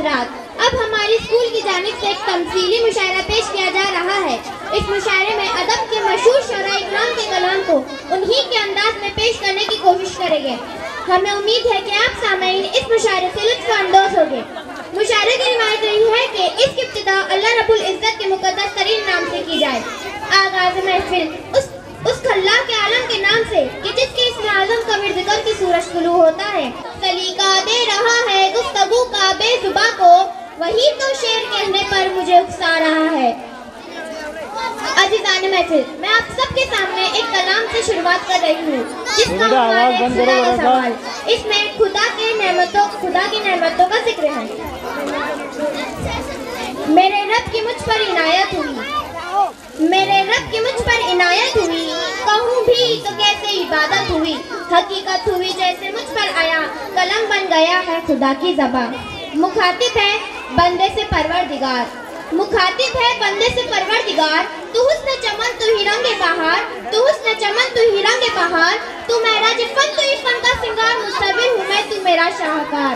हजरात, अब हमारी स्कूल की जानिब से एक तमसीली मुशायरा पेश किया जा रहा है। इस मुशायरे में अदब के मशहूर शोरा इकराम के कलाम को उन्हीं के अंदाज में पेश करने की कोशिश करेंगे। हमें उम्मीद है कि आप सामईन इस मुशायरे से लुत्फ़ अंदोज़ होंगे। मुशायरे की रिवायत रही है कि इसकी इब्तिदा अल्लाह रब्बुल इज़्ज़त के मुक़द्दस तरीन नाम से की जाए। आगाज़ महफ़िल उस खल्लाह के आलम के नाम से कि जिसके इसमें आज़म का विज़िक्र की सूरज शुरू होता है। सलीका दे रहा है गुफ्तगू का बेज़ुबां को, वही तो शेर कहने पर मुझे उकसा रहा है। अज़ीज़ान महफ़िल, मैं आप सबके सामने एक कलाम से शुरुआत कर रही हूँ जिसका सवाल इसमें खुदा की नेमतों का जिक्र है। मेरे रब की मुझ पर इनायत हुई, कहूँ भी तो कैसे इबादत हुई, हकीकत हुई जैसे मुझ पर आया, कलम बन गया है खुदा की ज़बान। मुखातिब है बंदे से परवरदिगार, तू हुस्न चमन तू ही रंगे बहार, तू महराज फन तू ही फन का सिंगार, मुस्तबिर हूँ मैं तू मेरा शाहकार।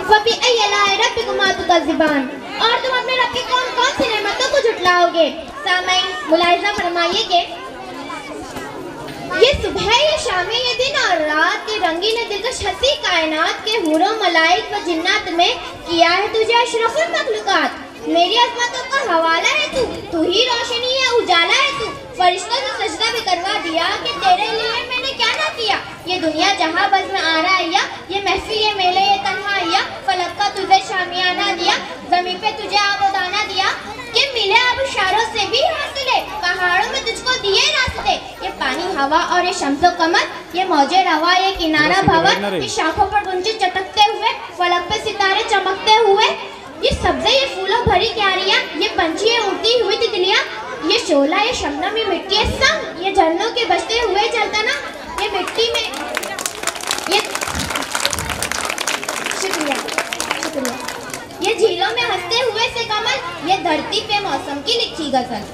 फबी अय्यलाए रब्बिकुमा तुकज़्ज़िबान, और तुम अपने रब की कौन कौन सी नेमतों को झुटलाओगे। सामईन मुलाहिज़ा फरमाइए कि ये सुबह ये शाम ये दिन और रात के रंगीन दिलकश हंसी कायनात के हूरों मलाइक व जिन्नात में किया है तुझे अशरफुल मखलूकात। मेरी अज़मतों का हवाला है तू ही रोशनी है उजाला है तू, फरिश्तों से सजदा भी करवा दिया कि तेरे लिए मैंने क्या ना किया। ये दुनिया जहाँ बज़ में आ रहा है, ये महफिल ये मेले ये तन्हाइया, फलक का तुझे शामियाना दिया, ज़मीन पे तुझे आबोदाना दिया, कि मिले अब इशारों से भी हासिले, पहाड़ों में तुझको दिए रास्ते। ये पानी हवा और ये शम्सो कमर, ये मौजे रवा ये किनारा भंवर, ये शाखों पर गुंजे चटकते हुए, फलक पे सितारे चमकते हुए, ये सब्ज़े ये फूलों भरी क्यारियाँ, ये पंछी ये उड़ती हुई तितलियाँ, ये शोला ये शबनम ये मिट्टी संग, ये झरनों के बजते हुए चलता ना, ये मिट्टी में ये शुक्रिया ये झीलों में हंसते हुए से कमल, ये धरती पे मौसम की लिखी गजल।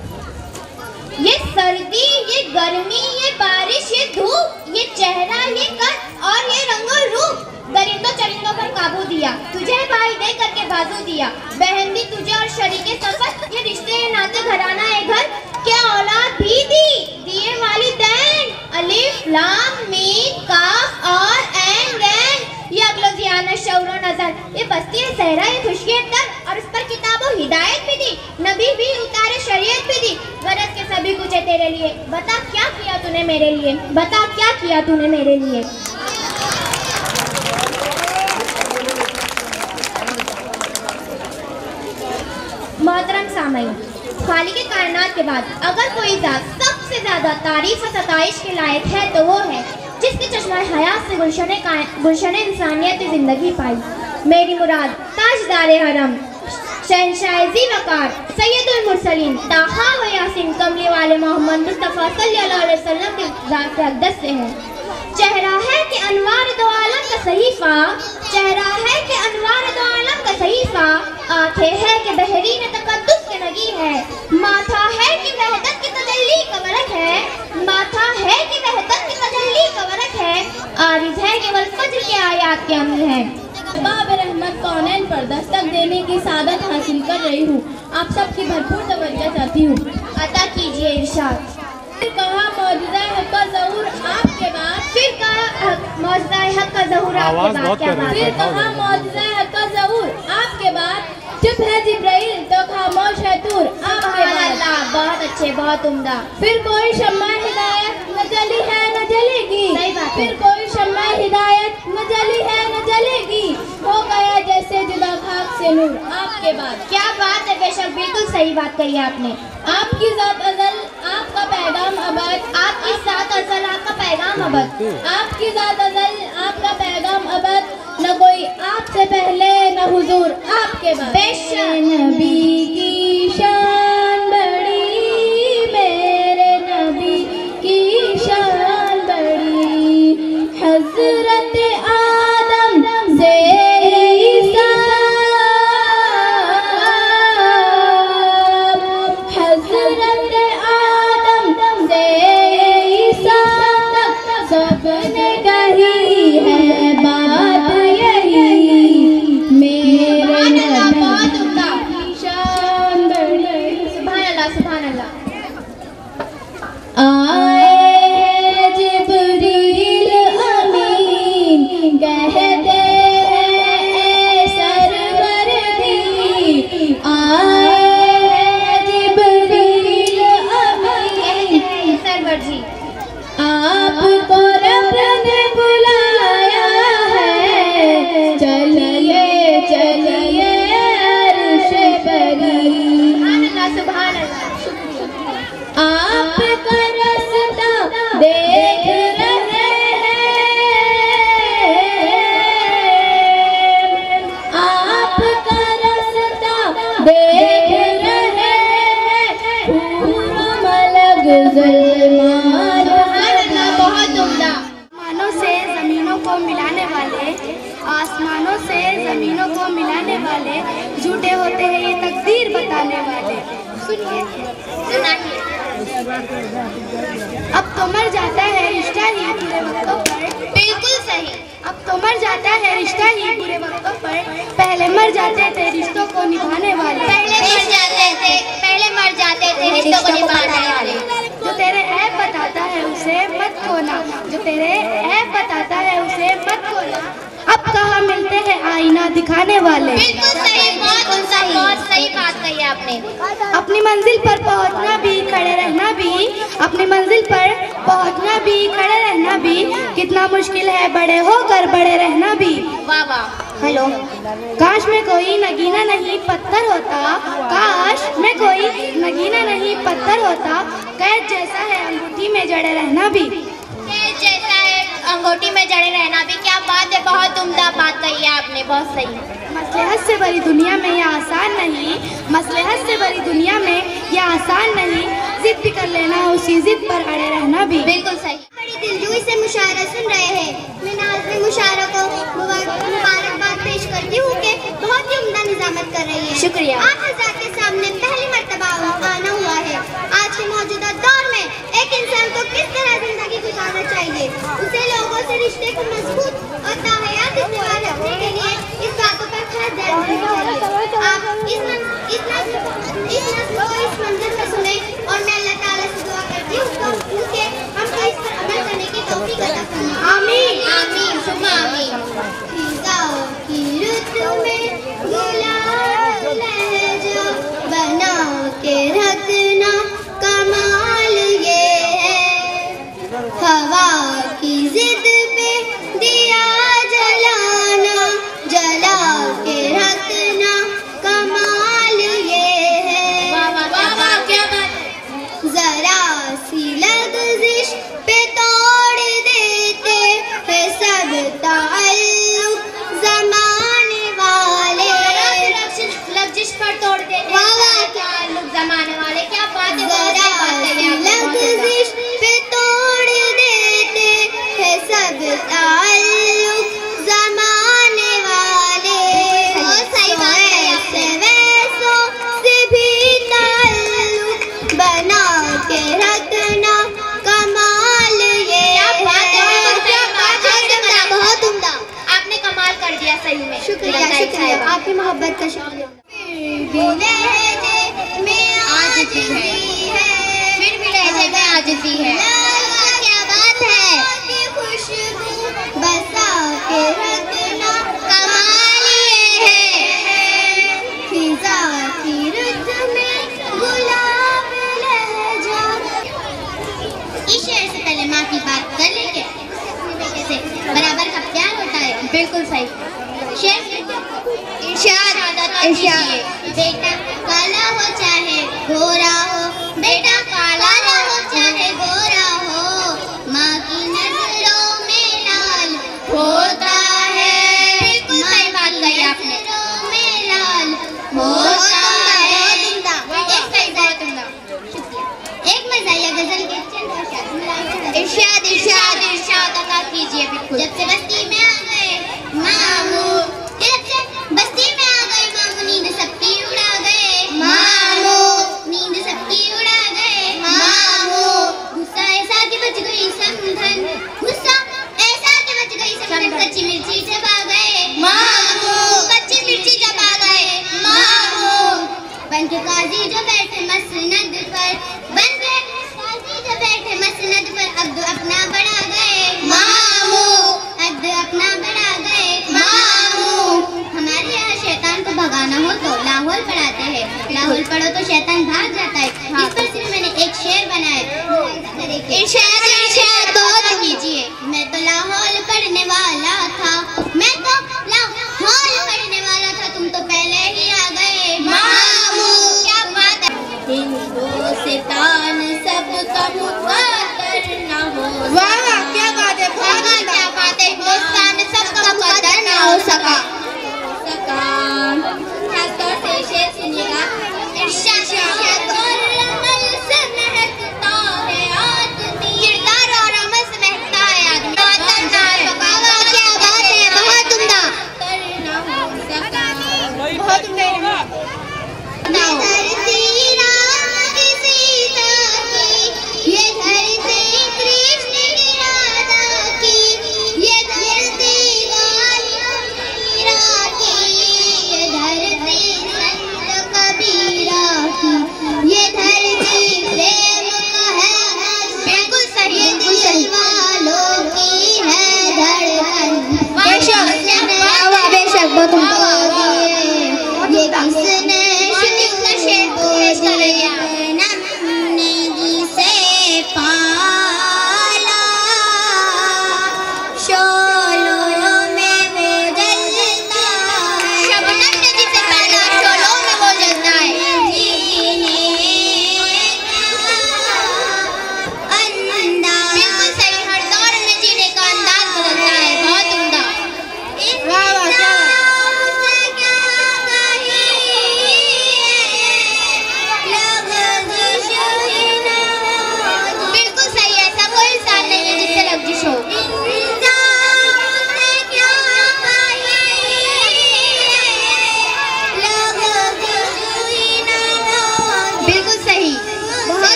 ये सर्दी ये गर्मी ये बारिश ये धूप, ये चेहरा ये कद और ये रंगो रूप, दरिंदों चरिंदों पर काबू दिया, तुझे भाई दे करके बाजू दिया, बहन दी तुझे और शरीके सफर, ये रिश्ते ये नाते घराना है घर, क्या औलाद भी दिए वालिदैन, अलिफ लाम मीम काफ और ऐन गैन, ये अगलोजियाना शौरो नजर, ये बस्ती है सहरा ये खुशकी तर, और उस पर किताबों हिदायत भी दी, नबी भी उतारे शरीयत भी दी, गरज के सभी कुछ है तेरे लिए, बता क्या किया तूने मेरे लिए, बता क्या किया तूने मेरे लिए। मोहतरम सामईन, खालिक़े कायनात के बाद अगर कोई ज़ात सबसे ज़्यादा तारीफ़ व सताइश के लायक है तो वो है जिसके चश्मा हयात से गुलशन इंसानियत ज़िंदगी पाई। मेरी मुराद ताजदारे हरम शहंशाह वकार सैयदुल मुरसलीन ताहा व यासीन कमली वाले मोहम्मद मुस्तफ़ा सल्लल्लाहु अलैहि वसल्लम के ज़ात से अक़दस से है। चेहरा है कि अनवार दो आलम का सहीफ़ा, चेहरा है कि अनवार दो आलम का सहीफ़ा, आँखें है कि बहरीन तक़द्दुस के नगी है, माथा है कि वहदत की तजल्ली का वरक है, माथा है कि वहदत की तजल्ली का वरक है, आरिज़ है कि वल फज्र के आयात के अम्ल है। बाब रहमत कौनैन पर दस्तक देने की सादत हासिल कर रही हूँ, आप सबकी भरपूर तवज्जो चाहती हूँ, अता कीजिए इरशाद। फिर कहा मौजूदा हक का ज़हूर आपके बाद, फिर कहा मौजूदा हक का ज़हूर आपके बाद, क्या बात, फिर कहा मौजूदा हक का ज़हूर आपके बाद, चुप है जिब्राइल तो खामोश है तूर आपके बाद। बहुत अच्छे बहुत उम्दा। फिर कोई शम्मा हिदायत न जली है न जलेगी, सही बात, फिर कोई शम्मा हिदायत न जली है न जलेगी, हो गया जैसे जुदा खाक से नूर आपके बाद। क्या बात है, बेशक बिल्कुल सही बात कही आपने। आपकी ज़ात अज़ल आपका पैगाम अबद, आपकी ज़ात अज़ल आपका पैगाम अबद, आपकी ज़ात अज़ल आपका पैगाम अबद, न कोई आपसे पहले न हुजूर आपके बाद। बेशक नबी की शान बड़ी, मेरे नबी की शान बड़ी, हज़रत आदम से ईसा, हज़रत आदम से ईसा तक सबने कही है बात यही, मेरे अल्लाह सुभान अल्लाह। आए जिब्रील अमीन कहते हैं सरवरदी, आए जिब्रील अमीन सरवर जी, आपको रब ने बुलाया है, चलिए चलिए अर्श बरी। सुभान अल्लाह। आपका रास्ता देख रहे हैं, आपका रास्ता देख रहे हैं, पूरा मलक ज़ुल्मान। बहुत उम्दा। आसमानों से ज़मीनों को मिलाने वाले, आसमानों से ज़मीनों को मिलाने वाले झूठे होते हैं ये तकदीर बताने वाले। सुनिए सुनाइए। अब तो मर जाता है रिश्ता ही बुरे वक्तों पर। बिल्कुल सही। अब तो मर जाता है रिश्ता ही बुरे वक्तों पर, पहले मर जाते थे रिश्तों को निभाने वाले। पहले मर जाते थे रिश्तों को निभाने वाले। जो तेरे ऐब बताता है उसे मत खोना, जो तेरे ऐब बताता है उसे मत खोना। अब कहाँ मिलते हैं आईना दिखाने वाले। बिल्कुल सही, बहुत सही बात कही आपने। अपनी मंजिल पर पहुंचना भी, खड़े रहना भी, अपनी मंजिल पर पहुंचना भी, खड़े रहना भी कितना मुश्किल है, बड़े होकर बड़े रहना भी। वाह वाह। हेलो, काश में कोई नगीना नहीं पत्थर होता, काश में कोई नगीना नहीं पत्थर होता, कैद जैसा है अंगूठी में जड़े रहना भी। कैद जैसा है अंगूठी में जड़े रहना भी। क्या बात है, बहुत उम्दा बात कही है आपने, बहुत सही। मसलहत से भरी दुनिया में यह आसान नहीं, मसलहत से भरी दुनिया में यह आसान नहीं, जिद भी कर लेना उसी जिद पर अड़े रहना भी। बिल्कुल सही। बड़ी दिलजोई से मुशायरा सुन रहे हैं। मैं नाज़िम मुशायरा को मुबारकबाद पेश करती हूँ कि बहुत ही उम्दा निज़ामत कर रही है। शुक्रिया। आप हज़रात के सामने पहली मर्तबा आना हुआ है। आज के मौजूदा दौर में एक इंसान को किस तरह जिंदगी गुजारना चाहिए, उसे लोगों से रिश्ते को मजबूत और ताहयात इस्तेमाल रखने के लिए इस बातों पर खास ध्यान देना चाहिए। आप इस नस्ल को इस मंज़िल में सुने और मैं अल्लाह ताला से दुआ करती हूँ कि हमको इस पर अमल करने की तौफीक अता फरमाए। आमीन आमीन सुम्मा आमीन। फिज़ाओं की रुत में गुलाब लहजा बना के रखना कमाल ये है, हवा की जिद पे दिया जलाना जला के रखना कमाल ये है। वाह वाह वाह वाह, क्या बात है। जरा सी लग़ज़िश पे तोड़ देते हैं सब ताल्लुक ज़माने वाले। लग़ज़िश पर तोड़ देते हैं ताल्लुक ज़माने वाले। क्या बात है, जरा सी लग़ज़िश पे तोड़ देते हैं सब ताल्लुक ज़माने वाले। ऐसे वैसों से भी ताल्लुक बना के रखना कमाल ये है। बहुत उम्दा। आपने कमाल कर दिया सही में। शुक्रिया शुक्रिया, आपकी मोहब्बत का शुक्रिया। फिर भी लहजे में आजिज़ी है, फिर भी लहजे में आजिज़ी है। क्या बात है। खुशबू बसा के रखना कमाल ये है। फिज़ा की रुत में गुलाब लहजा। इस शेर से पहले माँ की बात कर लेंगे। बेटे से बराबर का प्यार होता है। बिल्कुल सही। शेर बेटा काला हो चाहे गोरा हो, बेटा काला हो चाहे गोरा हो, माँ की नजरों में लाल होता है। बिल्कुल सही बात कही आपने। नजरों में लाल होता है। बहुत सही, बहुत उम्दा। एक मज़ाहिया गजल के चंद अशार इरशाद इरशाद इरशाद अता कीजिए। बिल्कुल। जब से बस्ती में आ गए मामू, जब से बस्ती में आ गए मामू, नींद सबकी उड़ा गए मामू, नींद सबकी उड़ा गए मामू। गुस्सा ऐसा कि बच गई समधन, गुस्सा ऐसा कि बच गई समधन। कच्ची मिर्ची चबा गए मामू, कच्ची मिर्ची चबा गए मामू। पंच काजी जो बैठे मसनद शैतान भाग जाता है। इस पर सिर्फ मैंने एक शेर बनाया। इरशाद बहुत कीजिए। मैं तो लाहौल पढ़ने वाला था, तुम तो पहले ही आ गए मामू। क्या बात है। हिंदुस्तान सबका मुकद्दर न हो। वाह वाह, क्या बात है, क्या बात है। हिंदुस्तान सबका मुकद्दर न हो सका।